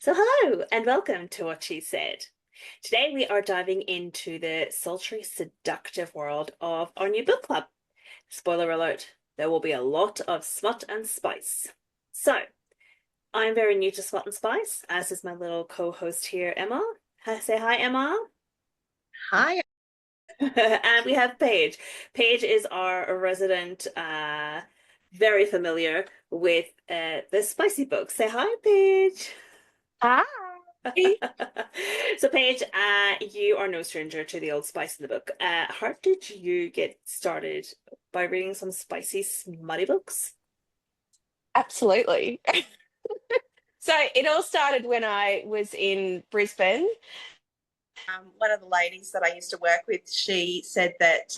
So, hello and welcome to What She Said. Today we are diving into the sultry, seductive world of our new book club. Spoiler alert, there will be a lot of smut and spice. So, I'm very new to smut and spice, as is my little co-host here, Emma. Say hi, Emma. Hi. And we have Paige. Paige is our resident, very familiar with the spicy books. Say hi, Paige. Hi. So, Paige, you are no stranger to the old spice in the book. How did you get started by reading some spicy, smutty books? Absolutely. So it all started when I was in Brisbane. One of the ladies that I used to work with, she said that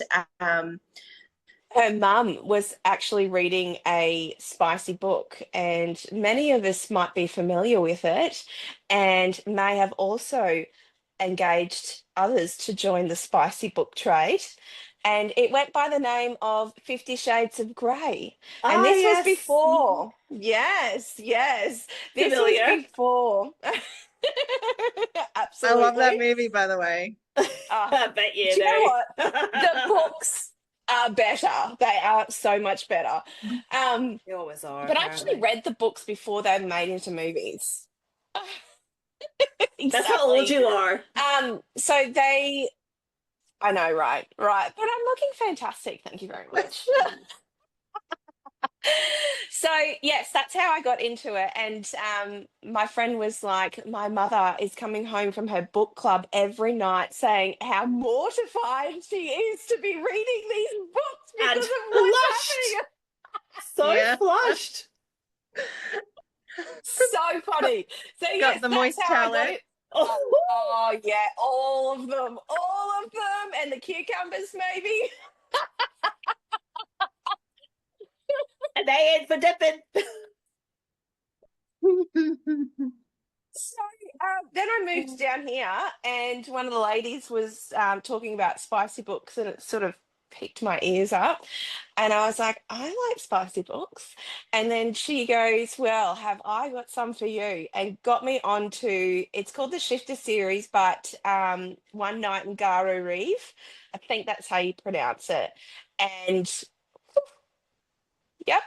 her mum was actually reading a spicy book, and many of us might be familiar with it and may have also engaged others to join the spicy book trade. And it went by the name of 50 Shades of Grey. And Ah, this was yes. before, yes, this was Familiar. before. I love that Absolutely. movie, by the way. Uh, I bet you do you know do. what? The books are better. They are so much better. Um, They always are, but I actually apparently. read the books before they were made into movies. That's how old Exactly. you are. So they, I know, right, right. But I'm looking fantastic. Thank you very much. So yes, that's how I got into it. And my friend was like, my mother is coming home from her book club every night saying how mortified she is to be reading these books because And of what's flushed. happening. So Yeah. flushed. So funny. So Got yes, the that's moist how I got towelette. it. Oh, Oh yeah, all of them, and the cucumbers maybe. and they in for dipping. So then I moved down here, and one of the ladies was talking about spicy books, and it sort of piqued my ears up. And I was like, I like spicy books. And then she goes, well, have I got some for you? And got me onto, it's called the Shifter series, but One Night in Garu Reeve. I think that's how you pronounce it. And yep,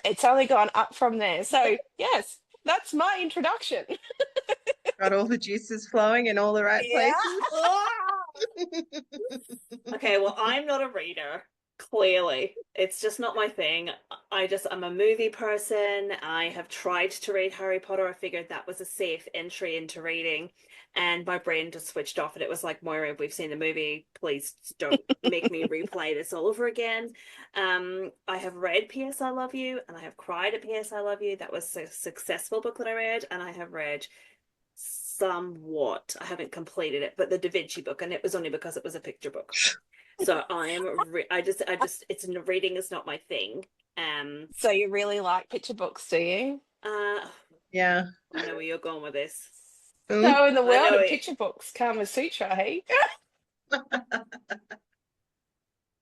it's only gone up from there. So, yes, that's my introduction. Got all the juices flowing in all the right Yeah. places. Okay, well, I'm not a reader, clearly. It's just not my thing. I'm a movie person. I have tried to read Harry Potter. I figured that was a safe entry into reading, and my brain just switched off, and it was like, Moira, we've seen the movie. Please don't make me replay this all over again. I have read P.S. I Love You, and I have cried at P.S. I Love You. That was a successful book that I read, and I have read somewhat. I haven't completed it, but the Da Vinci book, and it was only because it was a picture book. So it's reading is not my thing. Um, So you really like picture books, do you? uh, Yeah. I know where you're going with this. Mm. So in the I world know of it. picture books, Kama Sutra, hey?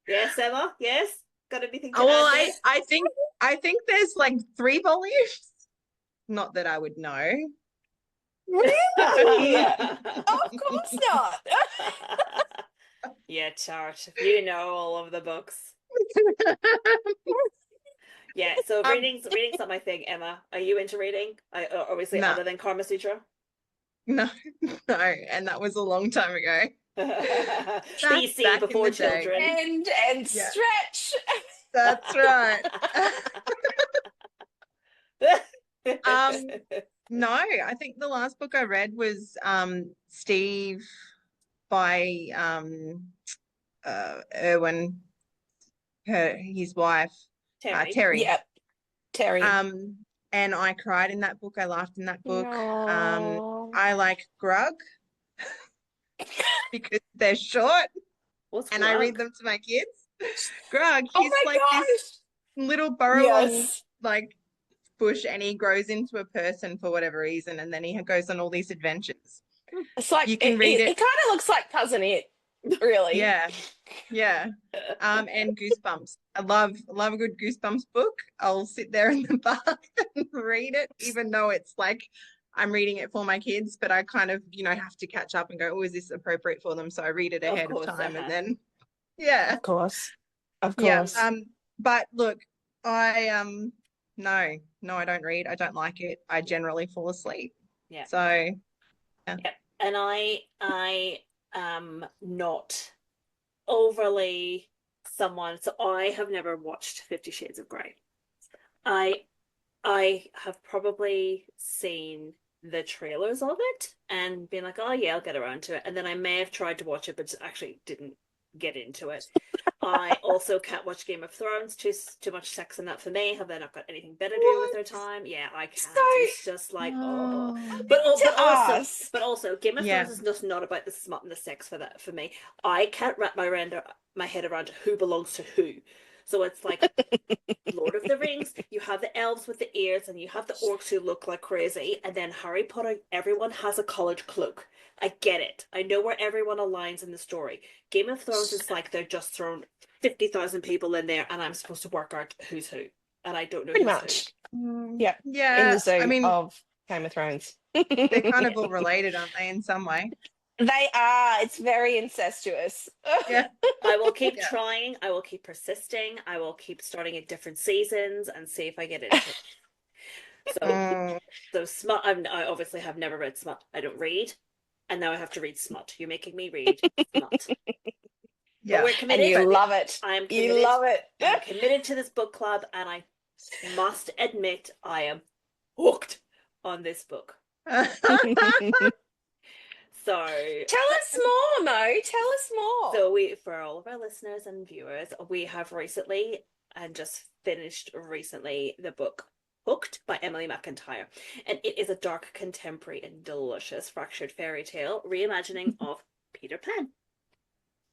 Yes, Emma. Yes. Got anything Oh, to well, add there? I think there's like 3 volumes. Not that I would know. Really? Of course not. Yeah, Chart. You know all of the books. Yeah, so Um, reading's not my thing, Emma. Are you into reading? Obviously, no, other than Karma Sutra. no, no, and that was a long time ago. Back BC back in before the day. children. And Yeah, stretch. that's right. Um, no, I think the last book I read was Steve by Irwin, his wife, Terry. Terry. Yep, Terry. Um, and I cried in that book. I laughed in that book. No. I like Grug because they're short What's and I read Glug? them to my kids. Grug, Oh he's my like this gosh. little burrowing Yes. like bush and he grows into a person for whatever reason and then he goes on all these adventures. It's like You can read it it. kind of looks like Cousin It, really. Yeah, yeah. And Goosebumps. I love a good Goosebumps book. I'll sit there in the bath and read it, even though it's like I'm reading it for my kids, but I kind of, have to catch up and go, oh, is this appropriate for them? So I read it Of ahead of course, time and then, yeah. Of course. Of Yeah. course. But look, I no, I don't read. I don't like it. I generally fall asleep. Yeah. So yeah. Yeah. And I am not overly someone, so I have never watched 50 Shades of Grey. I I have probably seen the trailers of it and been like, oh yeah, I'll get around to it. And then I may have tried to watch it, but just actually didn't get into it. I also can't watch Game of Thrones. Too much sex in that for me. Have they not got anything better to do with their What? time? Yeah, I can't. So It's just like, oh. Oh, to us. But also, Game of yeah. Thrones is just not about the smut and the sex for that for me. I can't wrap my head around who belongs to who. So it's like Lord of the Rings, you have the elves with the ears and you have the orcs who look like crazy, and then Harry Potter, everyone has a collared cloak. I get it. I know where everyone aligns in the story. Game of Thrones is like they're just thrown 50,000 people in there and I'm supposed to work out who's who. And I don't know Pretty who's much. who. Yeah. In Yeah. the zoo I mean, of Game of Thrones. they're kind of all related, aren't they, in some way? They are. It's very incestuous. Yeah. I will keep Yeah. trying. I will keep persisting. I will keep starting at different seasons and see if I get into it. Oh, So smut. I obviously have never read smut. I don't read, and now I have to read smut. You're making me read smut. But yeah. we're And committed. you love it. I am You committed. love it. I'm committed to this book club, and I must admit I am hooked on this book. So Tell us more, Mo. Tell us more. So for all of our listeners and viewers, we have recently and just finished recently the book Hooked by Emily McIntyre. And it is a dark, contemporary, and delicious fractured fairy tale reimagining of Peter Pan.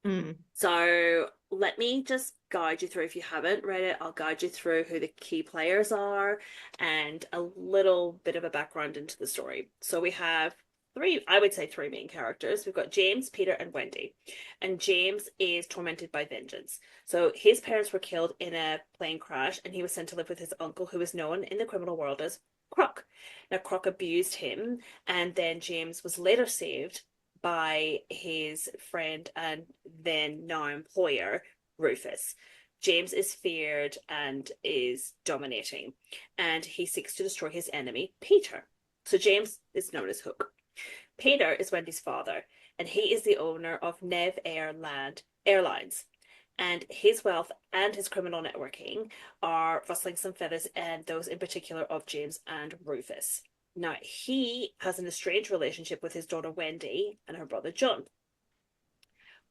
Mm. So let me just guide you through. If you haven't read it, I'll guide you through who the key players are and a little bit of a background into the story. So we have I would say three main characters. We've got James, Peter, and Wendy. And James is tormented by vengeance. So his parents were killed in a plane crash, and he was sent to live with his uncle, who is known in the criminal world as Croc. Now, Croc abused him, and then James was later saved by his friend and then now employer, Rufus. James is feared and is dominating, and he seeks to destroy his enemy, Peter. So James is known as Hook. Peter is Wendy's father, and he is the owner of Nev Airlines. And his wealth and his criminal networking are rustling some feathers, and those in particular of James and Rufus. Now, he has an estranged relationship with his daughter Wendy and her brother John.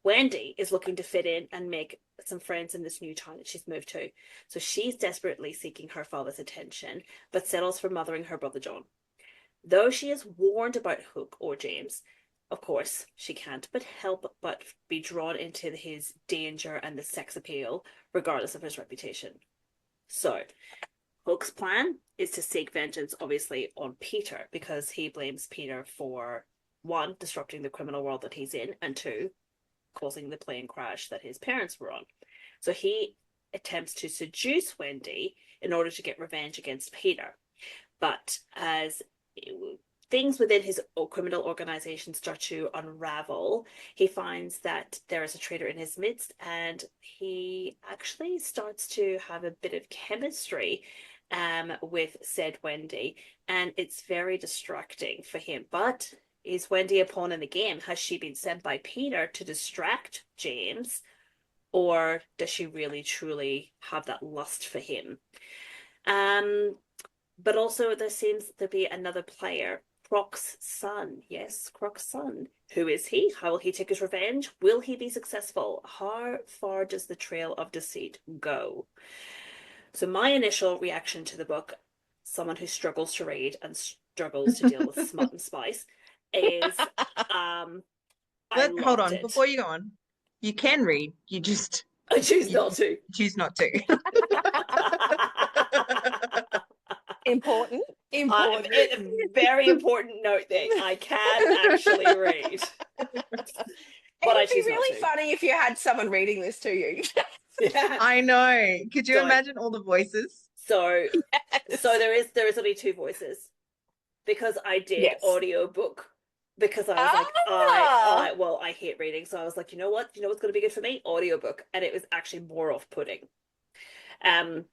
Wendy is looking to fit in and make some friends in this new town that she's moved to. So she's desperately seeking her father's attention, but settles for mothering her brother John. Though she is warned about Hook or James, of course, she can't but help but be drawn into his danger and the sex appeal, regardless of his reputation. So, Hook's plan is to seek vengeance, obviously, on Peter, because he blames Peter for, one, disrupting the criminal world that he's in, and two, causing the plane crash that his parents were on. So he attempts to seduce Wendy in order to get revenge against Peter. But as things within his criminal organization start to unravel, he finds that there is a traitor in his midst, and he actually starts to have a bit of chemistry with said Wendy, and it's very distracting for him. But is Wendy a pawn in the game? Has she been sent by Peter to distract James, or does she really truly have that lust for him? But also there seems to be another player, Croc's son. Yes, Croc's son. Who is he? How will he take his revenge? Will he be successful? How far does the trail of deceit go? So my initial reaction to the book, someone who struggles to read and struggles to deal with smut and spice, is I Hold loved on, it. before you go on, you can read. You just I choose not to. choose not to. Important. Very important note there. I can actually read. But It'd be really funny if you had someone reading this to you. Yeah. I know. Could you imagine all the voices? So there is only two voices. because I did Yes. audiobook because I was like, Ah, I hate reading. So I was like, you know what? You know what's going to be good for me? Audiobook. And it was actually more off-putting. Um,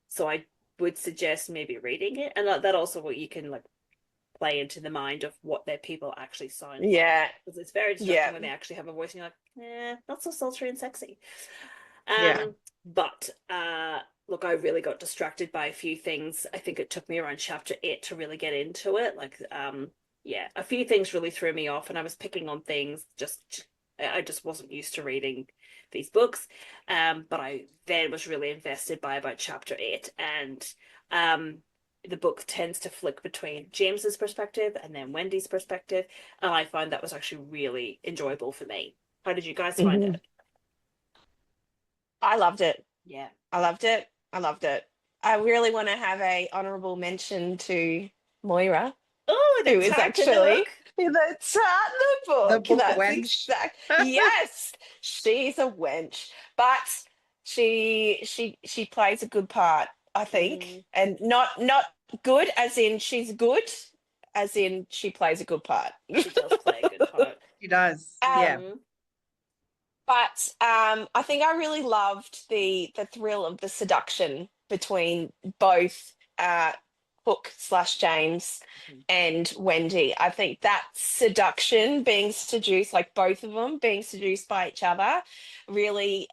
so I would suggest maybe reading it. And that also what you can like play into the mind of what their people actually sound like. yeah, Because it's very distracting yeah. when they actually have a voice and you're like, not so sultry and sexy. Yeah. But look, I really got distracted by a few things. I think it took me around chapter 8 to really get into it. Like, yeah, a few things really threw me off, and I was picking on things. I just wasn't used to reading these books. But I then was really invested by about chapter 8, and the book tends to flick between James's perspective and then Wendy's perspective, and I found that was actually really enjoyable for me. How did you guys find Mhm. it? I loved it. Yeah. I loved it. I loved it. I really want to have a honorable mention to Moira, Oh, the who is tart in the actually book. in the Tartner The book. book That's wench. exact. Yes, she's a wench, but she plays a good part, I think, Mm, and not good as in she's good, as in she plays a good part. she does play a good part. She does. Yeah. um, Mm-hmm. but I think I really loved the thrill of the seduction between both Hook slash James and Wendy. I think that seduction, being seduced, like both of them being seduced by each other, really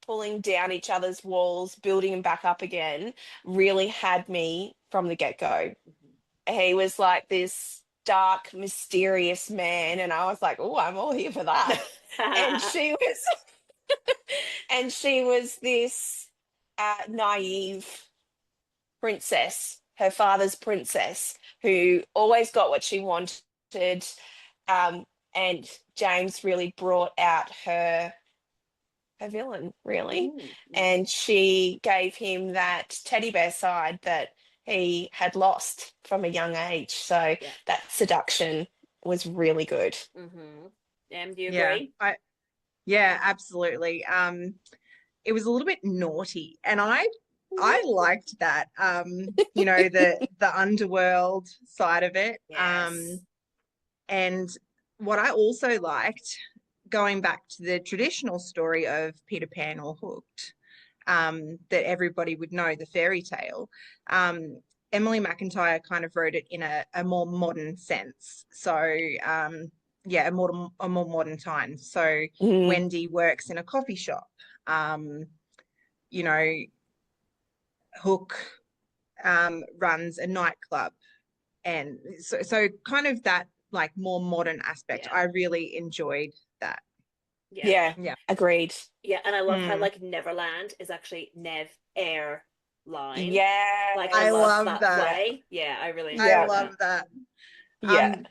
pulling down each other's walls, building them back up again, really had me from the get-go. He was like this dark, mysterious man, and I was like, oh, I'm all here for that. And she was and she was this naive princess, her father's princess, who always got what she wanted. Um, and James really brought out her villain, really. Mm-hmm. And she gave him that teddy bear side that he had lost from a young age. So Yeah. that seduction was really good. Mm-hmm. Do you Yeah. agree? Yeah, absolutely. It was a little bit naughty, and I liked that. The underworld side of it. Yes. And what I also liked, going back to the traditional story of Peter Pan or Hooked, that everybody would know, the fairy tale. Emily McIntyre kind of wrote it in a more modern sense. So, yeah, a more modern time. So Mm, Wendy works in a coffee shop. Um, you know, Hook runs a nightclub, and so kind of that like more modern aspect. Yeah. I really enjoyed that. Yeah. yeah, Yeah. agreed. Yeah. And I love how Mm, like Neverland is actually Nev Air line. Like I I love Yes. love that that. Yeah. play. Yeah, I really I enjoyed Yeah. love that. that. Yeah. Um,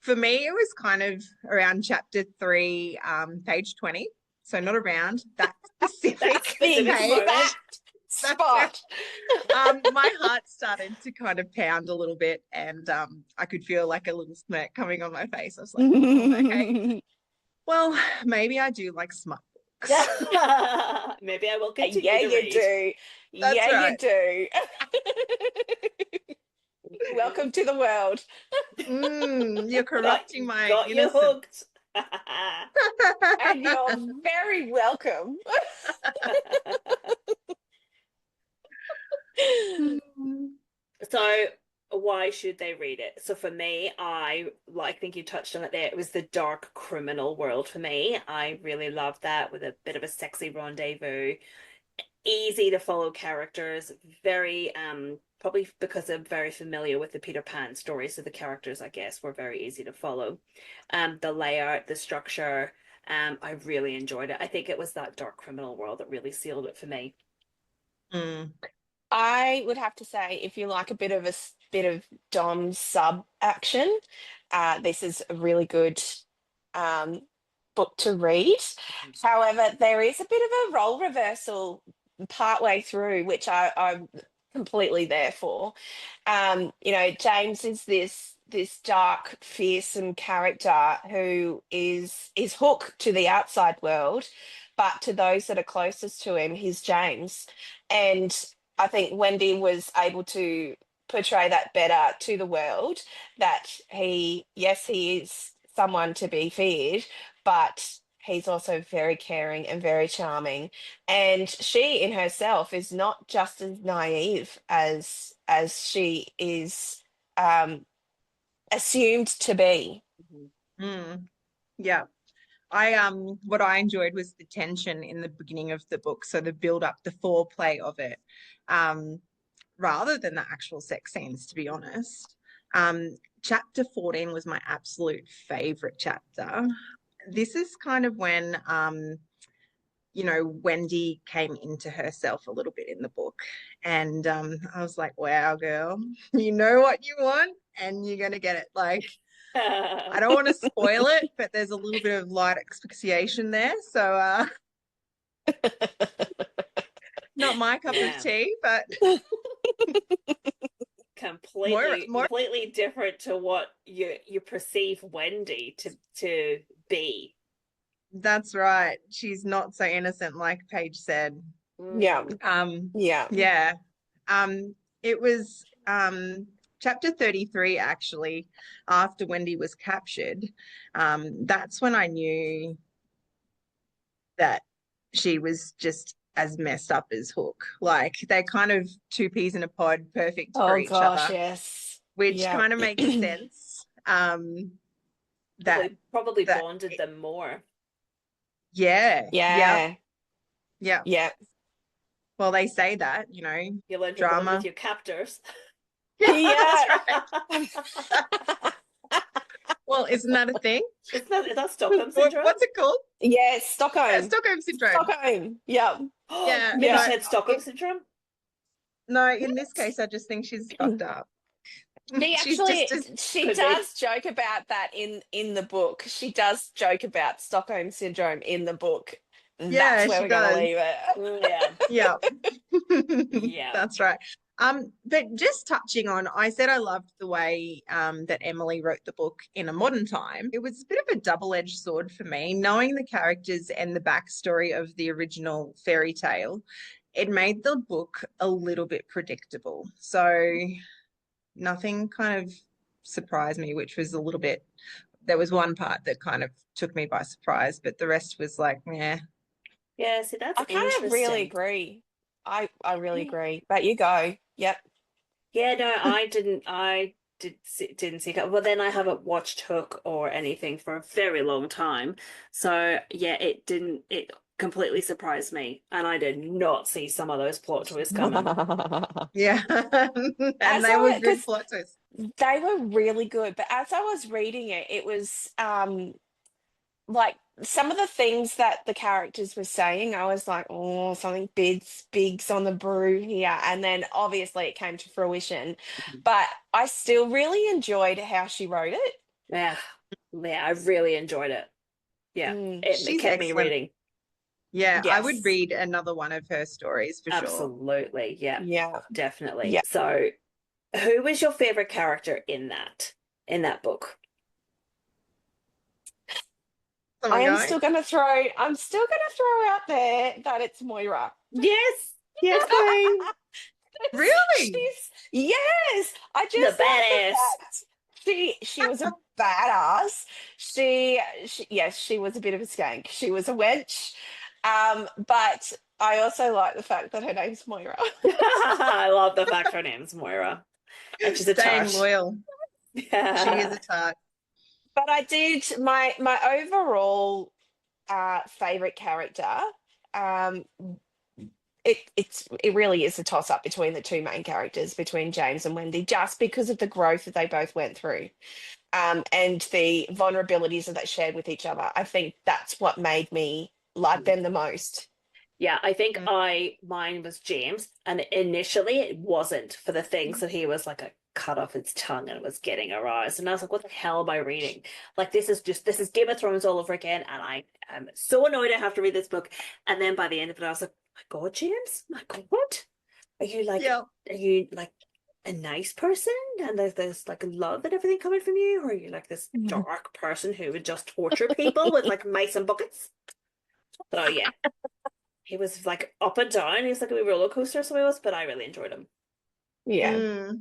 for me, it was kind of around chapter 3, page 20. So not around that That specific The specific moment. page. exact That's where spot. my heart started to kind of pound a little bit, and I could feel like a little smirk coming on my face. I was like, oh, okay. Well, maybe I do like smut books. Maybe I will Yeah, continue to you read. do. That's Yeah, you right. do. Welcome to the world. You're got corrupting my got you innocence. hooked. And you're very welcome. So why should they read it? So for me, I like think you touched on it there. It was the dark criminal world for me. I really loved that with a bit of a sexy rendezvous. Easy to follow characters, very probably because I'm very familiar with the Peter Pan story, so the characters I guess were very easy to follow. The layout, the structure, I really enjoyed it. I think it was that dark criminal world that really sealed it for me. Mm, I would have to say, if you like a bit of bit of Dom sub action, this is a really good um, book to read. However, there is a bit of a role reversal partway through, which I'm completely there for. James is this dark, fearsome character who is Hook to the outside world, but to those that are closest to him, he's James. And I think Wendy was able to portray that better to the world, that yes, he is someone to be feared, but he's also very caring and very charming. And she in herself is not just as naive as she is assumed to be. Mm. Yeah. What I enjoyed was the tension in the beginning of the book, so the build up, the foreplay of it, rather than the actual sex scenes, to be honest. Chapter 14 was my absolute favorite chapter. This is kind of when Wendy came into herself a little bit in the book. And I was like, wow, girl, you know what you want and you're gonna get it. Like, I don't want to spoil it, but there's a little bit of light asphyxiation there. So not my cup of tea, but completely different to what you perceive Wendy to be. that's right. She's not so innocent, like Paige said. Yeah. Yeah. It was chapter 33, actually, after Wendy was captured. That's when I knew that she was just as messed up as Hook. Like, they're kind of two peas in a pod, perfect for each gosh, other, yes. which kind of makes sense. Probably bonded them more. Yeah. Yeah. Well, they say that, You learn to bond drama with your captors. Yeah. Well, isn't that a thing? Is that Stockholm syndrome? What's it called? Yeah, Stockholm. Yeah, Stockholm syndrome. Stockholm. Yeah. Yeah. Maybe she had Stockholm syndrome. No, in this case, I just think she's fucked up. She does joke about that in the book. She does joke about Stockholm syndrome in the book. Yeah, that's where we're going to leave it. Yeah. That's right. But just touching on, I said I loved the way that Emily wrote the book in a modern time. It was a bit of a double-edged sword for me, knowing the characters and the backstory of the original fairy tale. It made the book a little bit predictable. So nothing kind of surprised me, which was a little bit, there was one part that kind of took me by surprise, but the rest was like, yeah. Yeah, see, that's I kind of really agree. I really agree. But you go. Yep. Yeah, no, I didn't see it. Well, then I haven't watched Hook or anything for a very long time. So yeah, it completely surprised me. And I did not see some of those plot twists coming. Yeah. And they were good plot twists. They were really good. But as I was reading it, it was like some of the things that the characters were saying, I was like, oh, something big's on the brew here. And then obviously it came to fruition. But I still really enjoyed how she wrote it. Yeah, I really enjoyed it. Yeah, it kept me reading. Yeah, yes. I would read another one of her stories for sure. Absolutely, yeah, definitely. Yeah. So, who was your favorite character in that book? I'm still gonna throw out there that it's Moira. Yes, Queen. Really? Yes. I just the badass. She was a badass. She was a bit of a skank. She was a wench. But I also like the fact that her name's Moira. I love the fact her name's Moira. And she's a tart. Loyal. Yeah. She is a tart. But I did my overall favorite character. It really is a toss up between the two main characters, between James and Wendy, just because of the growth that they both went through, and the vulnerabilities that they shared with each other. I think that's what made me like them the most. Yeah, I think mine was James, and initially it wasn't for the things that he was like a cut off his tongue and was getting aroused, and I was like, what the hell am I reading? Like, this is Game of Thrones all over again, and I am so annoyed I have to read this book. And then by the end of it, I was like, my God, James, my God, are you like a nice person and there's like love and everything coming from you, or are you like this dark person who would just torture people with like mice and buckets? So yeah. He was like up and down. He was like a roller coaster, so he was, but I really enjoyed him. Yeah.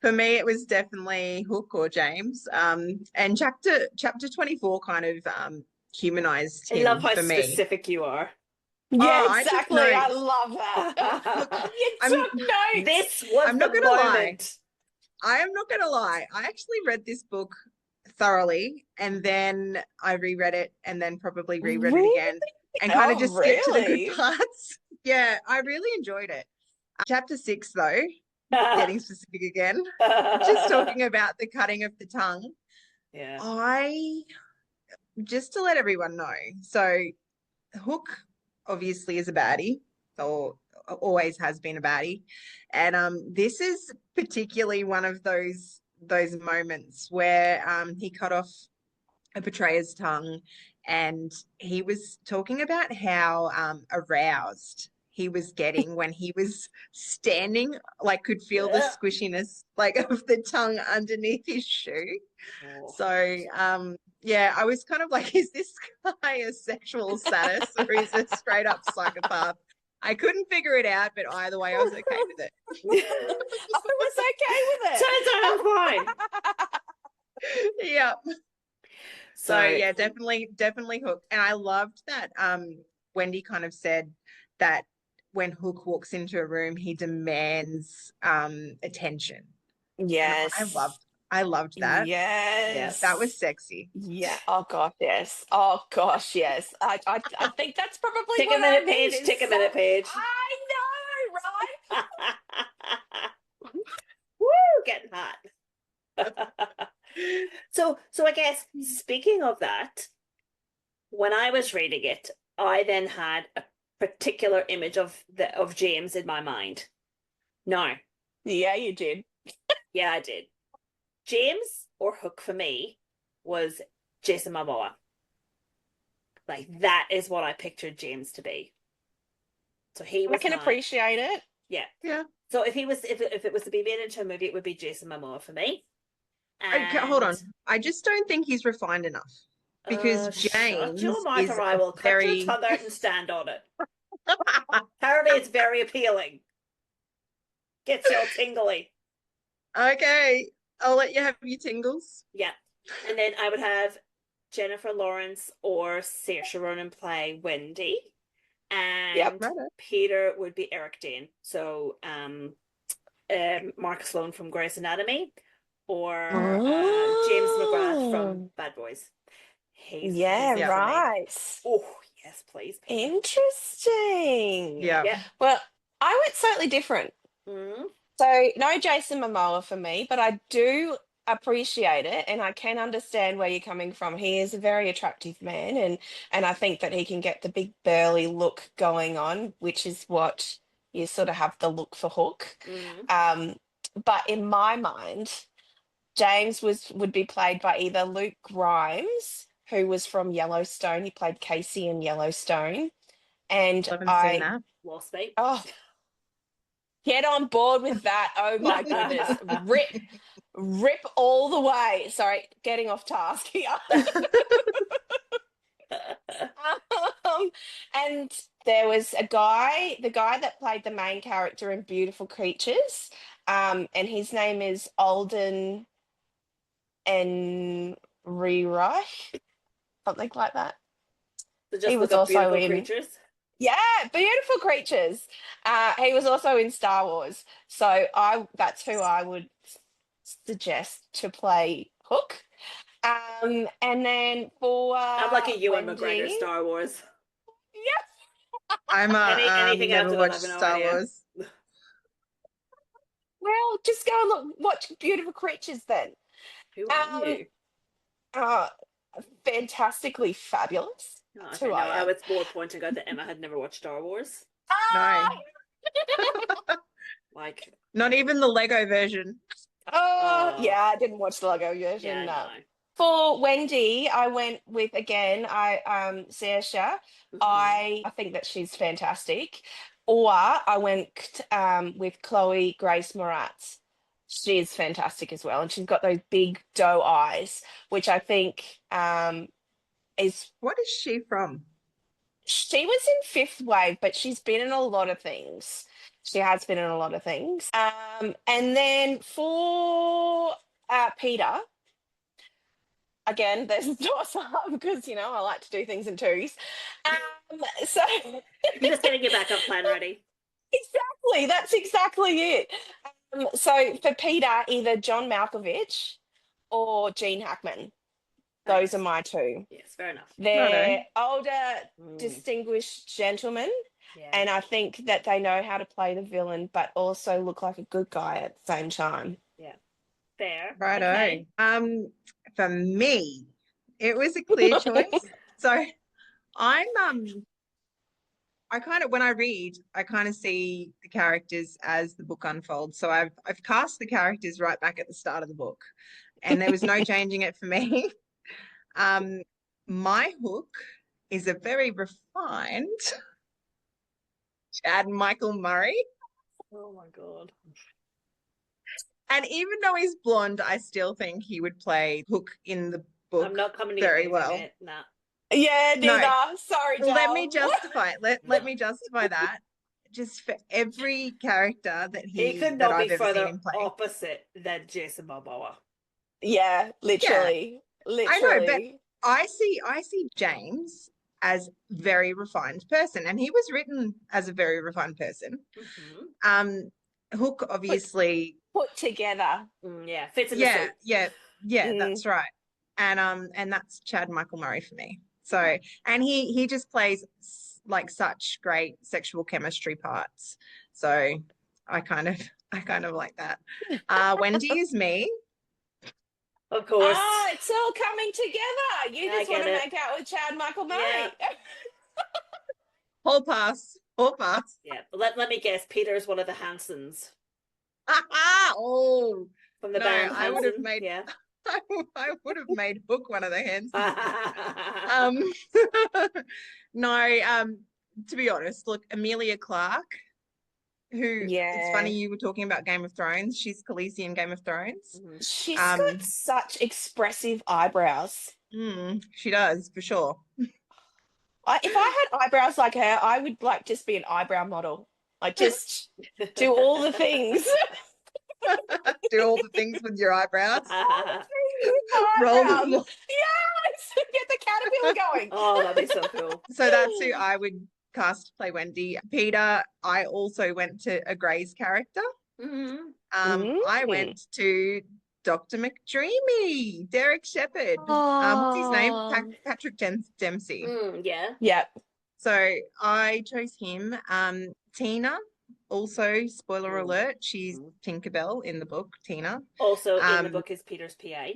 For me, it was definitely Hook or James. And chapter 24 kind of humanized I love him how for me. specific you are. Yeah, Oh, I took exactly. I notes. love that. Look, You I'm took notes. This was I'm not the gonna lie. moment. I am not gonna lie. I actually read this book thoroughly, and then I reread it, and then probably reread it Really? again, and kind of Oh, just skipped to the good really? parts. Yeah, I really enjoyed it. Chapter 6, though, getting specific again, just talking about the cutting of the tongue. Yeah. I just to let everyone know, so Hook obviously is a baddie, or always has been a baddie, and this is particularly one of those moments where he cut off a betrayer's tongue, and he was talking about how aroused he was getting when he was standing, like could feel the squishiness like of the tongue underneath his shoe. Oh. So yeah, I was kind of like, is this guy a sexual sadist or is a straight up psychopath? I couldn't figure it out, but either way, I was okay with it. I was okay Turns out I'm fine. Yeah. So So yeah, definitely Hook. And I loved that Wendy kind of said that when Hook walks into a room, he demands attention. with it. And Yes. I loved that. yeah. That Yes. was sexy. Yeah. Oh gosh, yes. Oh gosh, yes. I think that's probably Take a what I minute, need Paige. is Take a minute, Paige. I know, right? Woo, getting hot. So I guess speaking of that, when I was reading it, I then had a particular image of James in my mind. No, Yeah, you did. yeah, I did. James or Hook for me was Jason Momoa. Like that is what I pictured James to be. So he I was can my appreciate it. yeah. Yeah. So if it was to be made into a movie, it would be Jason Momoa for me. Okay, hold And on. I just don't think he's refined enough because shut your James mouth is or I a will cut your very tongue out and stand on it. Apparently, it's very appealing. Gets you all tingly. okay. I'll let you have your tingles. Yeah. And then I would have Jennifer Lawrence or Saoirse Ronan play Wendy. Yep. And Peter would be Eric Dane. So Mark Sloan from Grey's Anatomy or James McGrath from Oh, Bad Boys. He's yeah, it Yeah. for me. right. Oh, yes, please, Peter. Interesting. Yeah. Yeah. Well, I went slightly different. Mm. So no Jason Momoa for me, but I do appreciate it and I can understand where you're coming from. He is a very attractive man and I think that he can get the big burly look going on, which is what you sort of have the look for Hook. Mm. But in my mind, James would be played by either Luke Grimes, who was from Yellowstone. He played Casey in Yellowstone. And I haven't seen I that. Wasp mate. oh get on board with that. Oh my goodness. Rip all the way. Sorry, getting off task here. And there was the guy that played the main character in Beautiful Creatures, and his name is Alden and Rereich, something like that. So He just was look up also beautiful in creatures. Yeah, Beautiful Creatures. He was also in Star Wars. So that's who I would suggest to play Hook. And then for I'm like a Ewan McGregor Wendy, Star Wars. yeah. I'm Anything never after that, I watched have no Star idea. Wars. Well, just go and watch Beautiful Creatures then. Who are Um, you? uh, Fantastically fabulous. Oh, That's okay, who no, I I am. was more pointing out that Emma had never watched Star Wars. No. Ah! Like, Not even the Lego version. Oh, oh, yeah, I didn't watch the Lego yeah, version. No. no. For Wendy, I went with again. Saoirse. I think that she's fantastic. Or I went with Chloe Grace Moretz. She is fantastic as well, and she's got those big doe eyes, which I think is. What is she from? She was in Fifth Wave, but she's been in a lot of things. She has been in a lot of things. And then for Peter, again, there's not some because, I like to do things in twos. So You're just getting your backup plan ready. exactly, that's exactly it. So for Peter, either John Malkovich or Gene Hackman. Those are my two. Yes, fair enough. They're older, distinguished gentlemen, Yeah. and I think that they know how to play the villain, but also look like a good guy at the same time. Yeah, fair. Righto. Okay. For me, it was a clear choice. So I'm I kind of when I read, I kind of see the characters as the book unfolds. So I've cast the characters right back at the start of the book, and there was no changing it for me. My hook is a very refined Chad Michael Murray. Oh my God. And even though he's blonde, I still think he would play Hook in the book I'm not coming to very your well. mate. Nah. Yeah, neither. No. Sorry, Well, let Dal. me justify it. Let me justify that. Just for every character He could that not I've be ever seen further him play. opposite than Jason Momoa. Yeah, literally. I know, but Literally. I see James as very refined person, and he was written as a very refined person. Hook obviously Put together. Yeah, fits in the suit. Yeah, that's right. And that's Chad Michael Murray for me. So, and he just plays like such great sexual chemistry parts. So I kind of like that. Wendy is me. Of course. It's all coming together. You just want to make out with Chad Michael Murray. Yeah. Whole pass. Yeah, but let me guess. Peter is one of the Hansons. Oh, from the no, band I would have Hanson. made Yeah. I would have made Hook one of the Hansons. No, to be honest, look, Emilia Clarke, who it's funny you were talking about Game of Thrones. She's Khaleesi in Game of Thrones. She's got such expressive eyebrows. She does, for sure. If I had eyebrows like her, I would like just be an eyebrow model. Like just do all the things. Do all the things with your eyebrows. Roll them. Yes, get the caterpillar going. Oh, that'd be so cool. So that's who I would cast to play Wendy. Peter, I also went to a Grey's character. I went to Dr. McDreamy, Derek Shepherd. What's his name? Patrick Dempsey. Yeah. So I chose him. Tina, also, spoiler alert, she's Tinkerbell in the book, Tina. Also in the book is Peter's PA.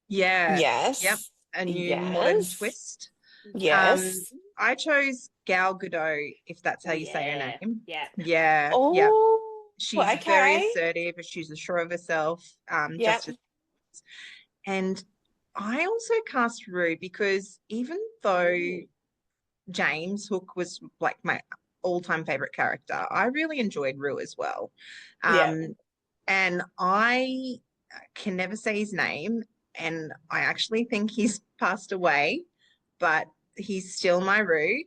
Yeah. Yes. Yep. A new modern twist. Yes. I chose Gal Gadot, if that's how you say her name. Yeah. Yeah. Oh, yeah. She's very assertive. She's sure of herself. And I also cast Rue because even though James Hook was like my all-time favorite character, I really enjoyed Rue as well. And I can never say his name, and I actually think he's passed away, but he's still my Rue.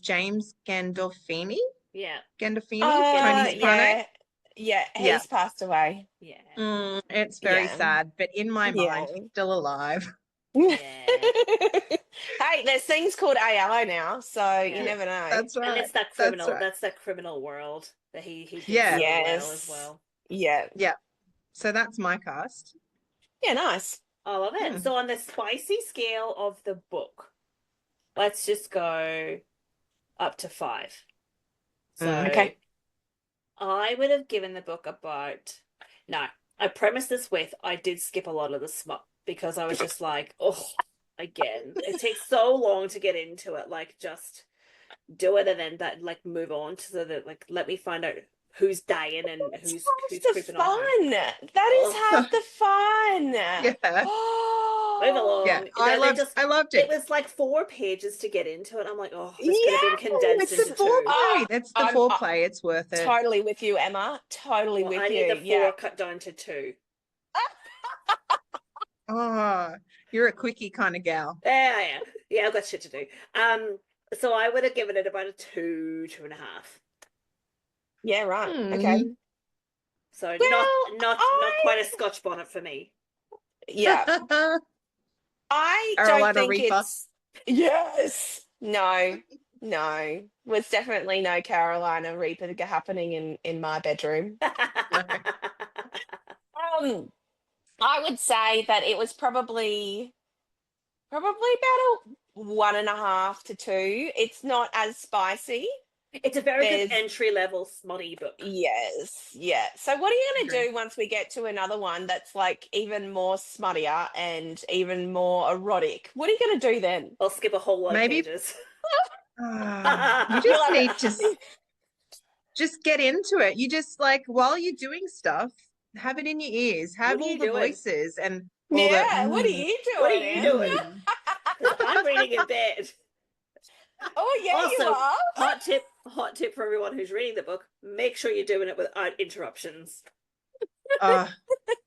James Gandolfini. Yeah. Gandolfini, Tony Soprano. Yeah, he's passed away. Yeah. It's very sad, but in my mind, he's still alive. Yeah. Hey, there's things called AI now, so you never know. That's right. And it's that criminal. That's that criminal world that he did so well as well. Yeah. So that's my cast. Yeah, nice. I love it. So on the spicy scale of the book, let's just go up to 5. So okay. I would have given the book about. No, I premised this with I did skip a lot of the smut because I was just like, oh, again, it takes so long to get into it. Like, just do it and then that like move on to the like. Let me find out who's dying and who's creeping on her. That is half the fun. Yeah. Move along. Yeah, I loved it. It was like 4 pages to get into it. I'm like, oh, this could have been condensed it's into the 4 It's the foreplay. It's worth it. Totally with you, Emma. Totally with you. I need the 4 cut down to 2. Oh, you're a quickie kind of gal. Yeah, I've got shit to do. So I would have given it about a 2.5. Yeah, right. Okay. Hmm. So Well, not quite a Scotch bonnet for me. yeah, I don't Carolina think Reaper. it's, yes. No, no. Was definitely no Carolina Reaper happening in my bedroom. No. Um, I would say that it was probably about a 1.5 to 2. It's not as spicy. It's a very good There's entry level smutty book. Yes, yeah. So what are you going to Agree. do once we get to another one that's like even more smuttier and even more erotic? What are you going to do then? I'll skip a whole lot of Maybe pages. you You're just like, need to just get into it. You just like while you're doing stuff, have it in your ears, What have are all you the doing? voices and all the yeah, what are you What are doing, you Em? doing? mm. Because I'm reading in bed. Oh, yeah, you Also, are. hot tip for everyone who's reading the book, make sure you're doing it without interruptions. Uh,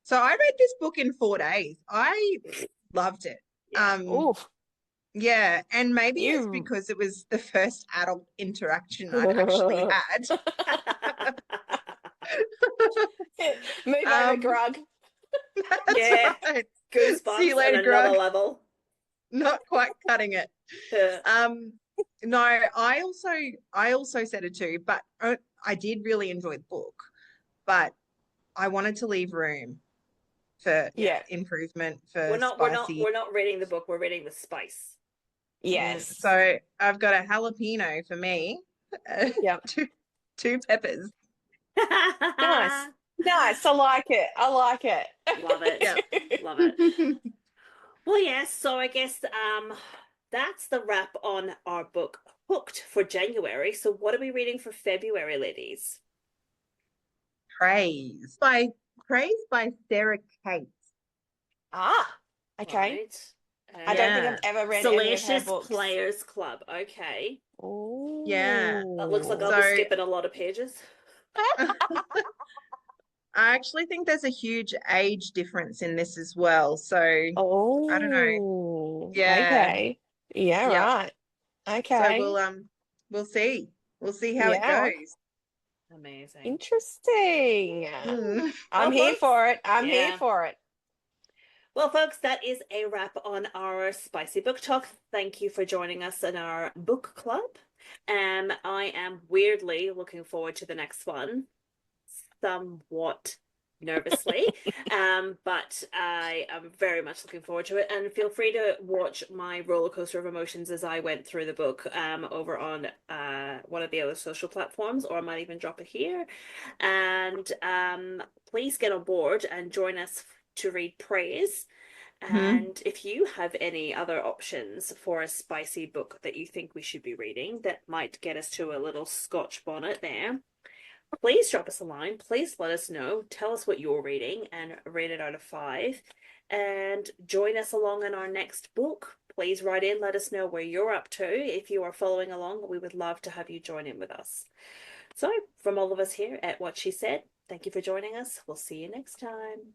so I read this book in 4 days. I loved it. Yeah. Oof, Yeah, and maybe it's you. because it was the first adult interaction I'd actually had. Move over, Um, Grug. that's Yeah. right. See you Goosebumps and later, another Grug. level. Not quite cutting it. Um, no, I also said it too, but I did really enjoy the book, but I wanted to leave room for Yeah. Yeah, improvement for spicy. We're not reading the book, we're reading the spice. yes. So I've got a jalapeno for me, Yeah, two two peppers. nice. Nice. I like it. I like Love it. Yeah. it. Love it. Well, yes, so I guess that's the wrap on our book Hooked for January. So what are we reading for February, ladies? Praise by Sarah Kate. Ah, okay. Right. I don't think And I've Yeah. ever read any of her Salacious books. Players Club. Okay. Yeah. That looks like I'll Oh. be So skipping a lot of pages. I actually think there's a huge age difference in this as well. So I don't know. Oh, Yeah. okay. Yeah, Yep. right. So Okay. we'll see. We'll see how it Yeah. goes. Amazing. Interesting. Mm. I'm Well, here folks, for it. I'm here yeah. for it. Well, folks, that is a wrap on our spicy book talk. Thank you for joining us in our book club. I am weirdly looking forward to the next one, somewhat nervously. But I am very much looking forward to it. And feel free to watch my roller coaster of emotions as I went through the book over on one of the other social platforms, or I might even drop it here. And please get on board and join us to read Praise. Mhm. And if you have any other options for a spicy book that you think we should be reading that might get us to a little Scotch bonnet there, please drop us a line. Please let us know. Tell us what you're reading and rate it out of 5. And join us along in our next book. Please write in, let us know where you're up to. If you are following along, we would love to have you join in with us. So, from all of us here at What She Said, thank you for joining us. We'll see you next time.